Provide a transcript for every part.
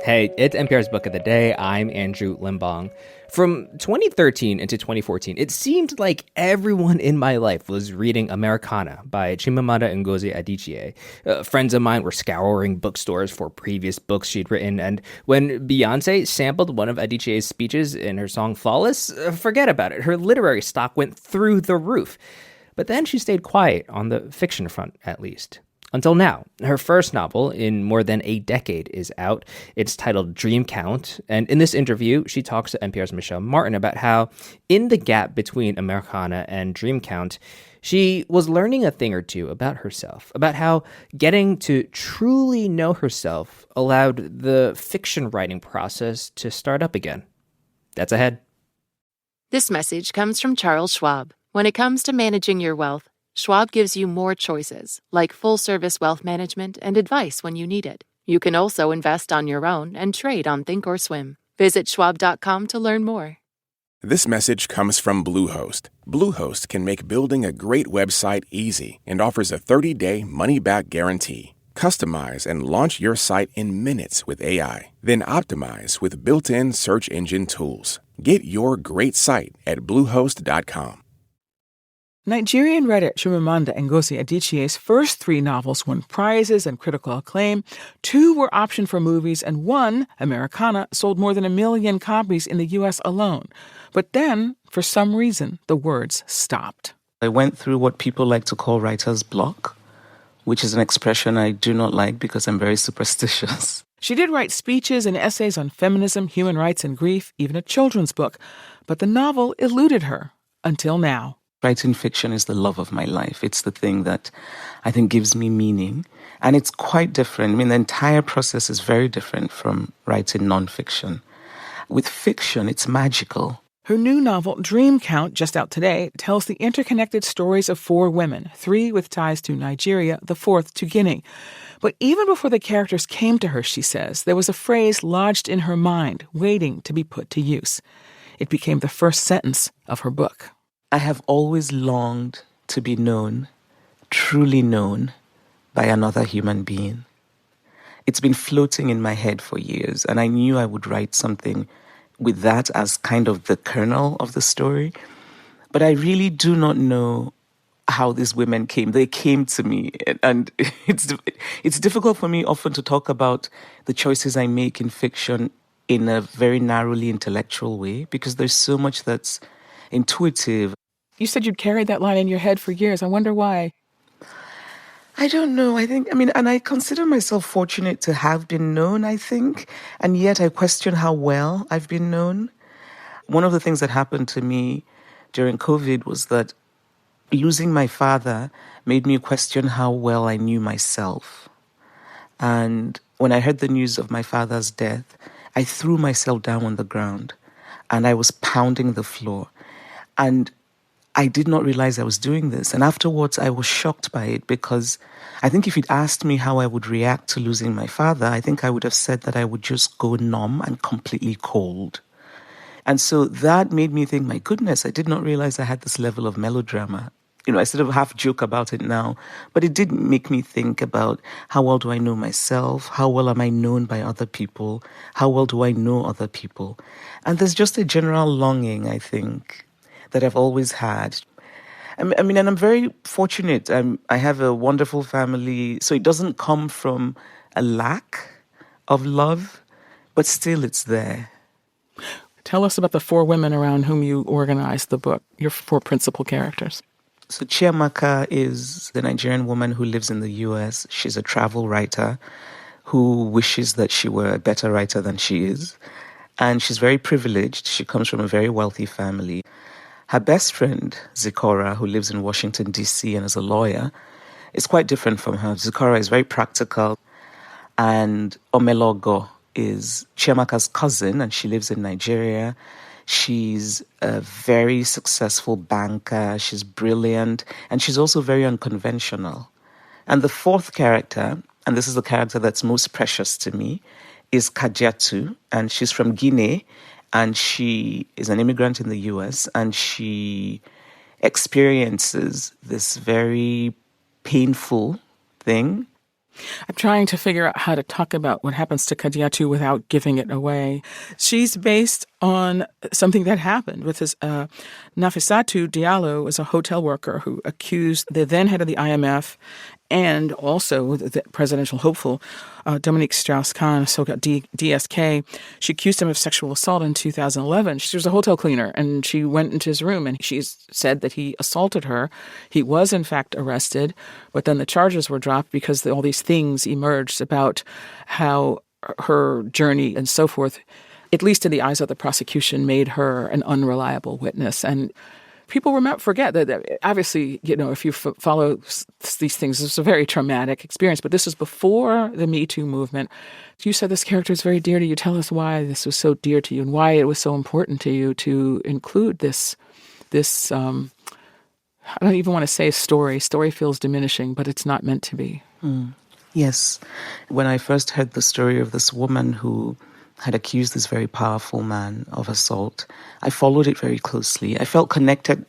Hey, it's NPR's Book of the Day. I'm Andrew Limbong. From 2013 into 2014, it seemed like everyone in my life was reading Americanah by Chimamanda Ngozi Adichie. Friends of mine were scouring bookstores for previous books she'd written, and when Beyonce sampled one of Adichie's speeches in her song Flawless, forget about it. Her literary stock went through the roof. But then she stayed quiet on the fiction front, at least. Until now. Her first novel in more than a decade is out. It's titled Dream Count. And in this interview, she talks to NPR's Michel Martin about how, in the gap between Americanah and Dream Count, she was learning a thing or two about herself, about how getting to truly know herself allowed the fiction writing process to start up again. That's ahead. This message comes from Charles Schwab. When it comes to managing your wealth, Schwab gives you more choices, like full-service wealth management and advice when you need it. You can also invest on your own and trade on Thinkorswim. Visit schwab.com to learn more. This message comes from Bluehost. Bluehost can make building a great website easy and offers a 30-day money-back guarantee. Customize and launch your site in minutes with AI, then optimize with built-in search engine tools. Get your great site at Bluehost.com. Nigerian writer Chimamanda Ngozi Adichie's first 3 novels won prizes and critical acclaim. 2 were optioned for movies, and 1, Americanah, sold more than 1 million copies in the U.S. alone. But then, for some reason, the words stopped. I went through what people like to call writer's block, which is an expression I do not like because I'm very superstitious. She did write speeches and essays on feminism, human rights, and grief, even a children's book. But the novel eluded her, until now. Writing fiction is the love of my life. It's the thing that I think gives me meaning. And it's quite different. I mean, the entire process is very different from writing nonfiction. With fiction, it's magical. Her new novel, Dream Count, just out today, tells the interconnected stories of 4 women, 3 with ties to Nigeria, the 4th to Guinea. But even before the characters came to her, she says, there was a phrase lodged in her mind, waiting to be put to use. It became the first sentence of her book. I have always longed to be known, truly known, by another human being. It's been floating in my head for years, and I knew I would write something with that as kind of the kernel of the story. But I really do not know how these women came. They came to me, and it's difficult for me often to talk about the choices I make in fiction in a very narrowly intellectual way, because there's so much that's intuitive. You said you'd carried that line in your head for years. I wonder why. I don't know. And I consider myself fortunate to have been known, I think. And yet I question how well I've been known. One of the things that happened to me during COVID was that losing my father made me question how well I knew myself. And when I heard the news of my father's death, I threw myself down on the ground and I was pounding the floor. And I did not realize I was doing this. And afterwards, I was shocked by it because I think if you'd asked me how I would react to losing my father, I think I would have said that I would just go numb and completely cold. And so that made me think, my goodness, I did not realize I had this level of melodrama. I sort of half joke about it now, but it did make me think about how well do I know myself? How well am I known by other people? How well do I know other people? And there's just a general longing, I think, that I've always had. I mean, and I'm very fortunate. I have a wonderful family, so it doesn't come from a lack of love, but still it's there. Tell us about the 4 women around whom you organized the book, your 4 principal characters. So Chiamaka is the Nigerian woman who lives in the U.S. She's a travel writer who wishes that she were a better writer than she is. And she's very privileged. She comes from a very wealthy family. Her best friend, Zikora, who lives in Washington, D.C. and is a lawyer, is quite different from her. Zikora is very practical. And Omelogo is Chiamaka's cousin, and she lives in Nigeria. She's a very successful banker. She's brilliant. And she's also very unconventional. And the 4th character, and this is the character that's most precious to me, is Kadiatu. And she's from Guinea. And she is an immigrant in the U.S. And she experiences this very painful thing I'm trying to figure out how to talk about what happens to Kadiatu without giving it away. She's based on something that happened with this. Nafissatou Diallo was a hotel worker who accused the then head of the IMF and also the presidential hopeful, Dominique Strauss-Kahn, so-called DSK. She accused him of sexual assault in 2011. She was a hotel cleaner, and she went into his room, and she said that he assaulted her. He was, in fact, arrested, but then the charges were dropped because all these things emerged about how her journey and so forth, at least in the eyes of the prosecution, made her an unreliable witness. And people forget that obviously, if you follow these things, it's a very traumatic experience. But this was before the Me Too movement. You said this character is very dear to you. Tell us why this was so dear to you and why it was so important to you to include this. I don't even want to say story. Story feels diminishing, but it's not meant to be. Yes. When I first heard the story of this woman who had accused this very powerful man of assault, I followed it very closely. I felt connected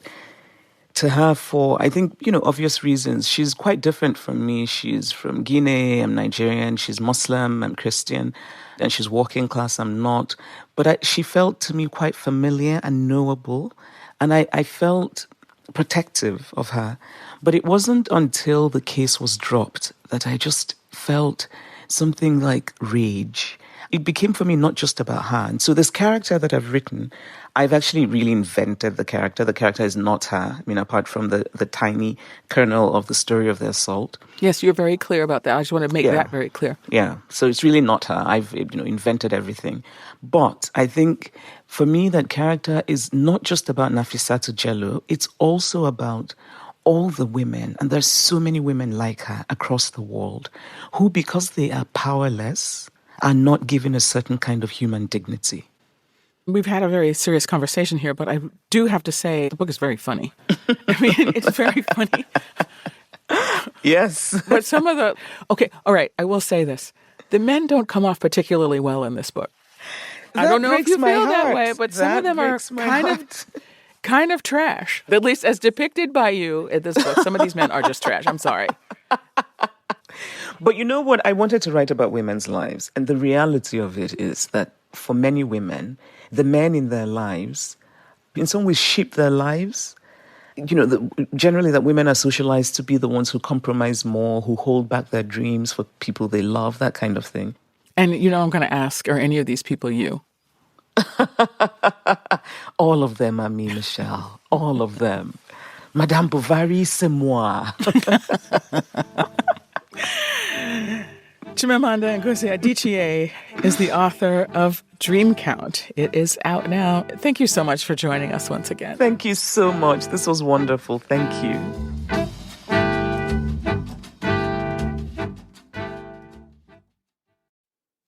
to her for, I think, obvious reasons. She's quite different from me. She's from Guinea, I'm Nigerian, she's Muslim, I'm Christian, and she's working class, I'm not. But she felt to me quite familiar and knowable, and I felt protective of her. But it wasn't until the case was dropped that I just felt something like rage. It became for me not just about her. And so this character that I've written, I've actually really invented the character. The character is not her, apart from the tiny kernel of the story of the assault. Yes, you're very clear about that. I just want to make that very clear. Yeah, so it's really not her. I've invented everything. But I think for me that character is not just about Nafissatou Diallo. It's also about all the women, and there's so many women like her across the world, who, because they are powerless, are not given a certain kind of human dignity. We've had a very serious conversation here, but I do have to say the book is very funny. I mean, it's very funny. Yes. But some of the... Okay, all right, I will say this. The men don't come off particularly well in this book. I don't know if you feel that way, but some of them are kind of trash. At least as depicted by you in this book, some of these men are just trash. I'm sorry. But you know what? I wanted to write about women's lives. And the reality of it is that for many women, the men in their lives, in some ways, shape their lives. Generally that women are socialized to be the ones who compromise more, who hold back their dreams for people they love, that kind of thing. And, I'm going to ask, are any of these people you? All of them are me, Michel. All of them. Madame Bovary, c'est moi. Chimamanda Ngozi Adichie is the author of Dream Count. It is out now. Thank you so much for joining us once again. Thank you so much. This was wonderful. Thank you.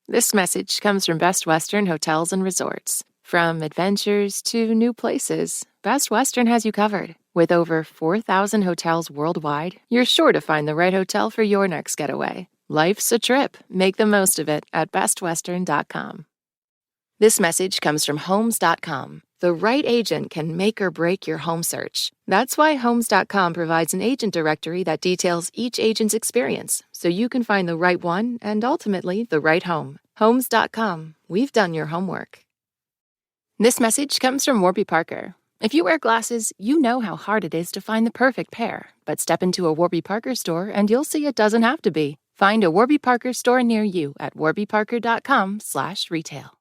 This message comes from Best Western Hotels and Resorts. From adventures to new places, Best Western has you covered. With over 4,000 hotels worldwide, you're sure to find the right hotel for your next getaway. Life's a trip. Make the most of it at bestwestern.com. This message comes from Homes.com. The right agent can make or break your home search. That's why Homes.com provides an agent directory that details each agent's experience, so you can find the right one and ultimately the right home. Homes.com. We've done your homework. This message comes from Warby Parker. If you wear glasses, you know how hard it is to find the perfect pair. But step into a Warby Parker store and you'll see it doesn't have to be. Find a Warby Parker store near you at warbyparker.com/retail.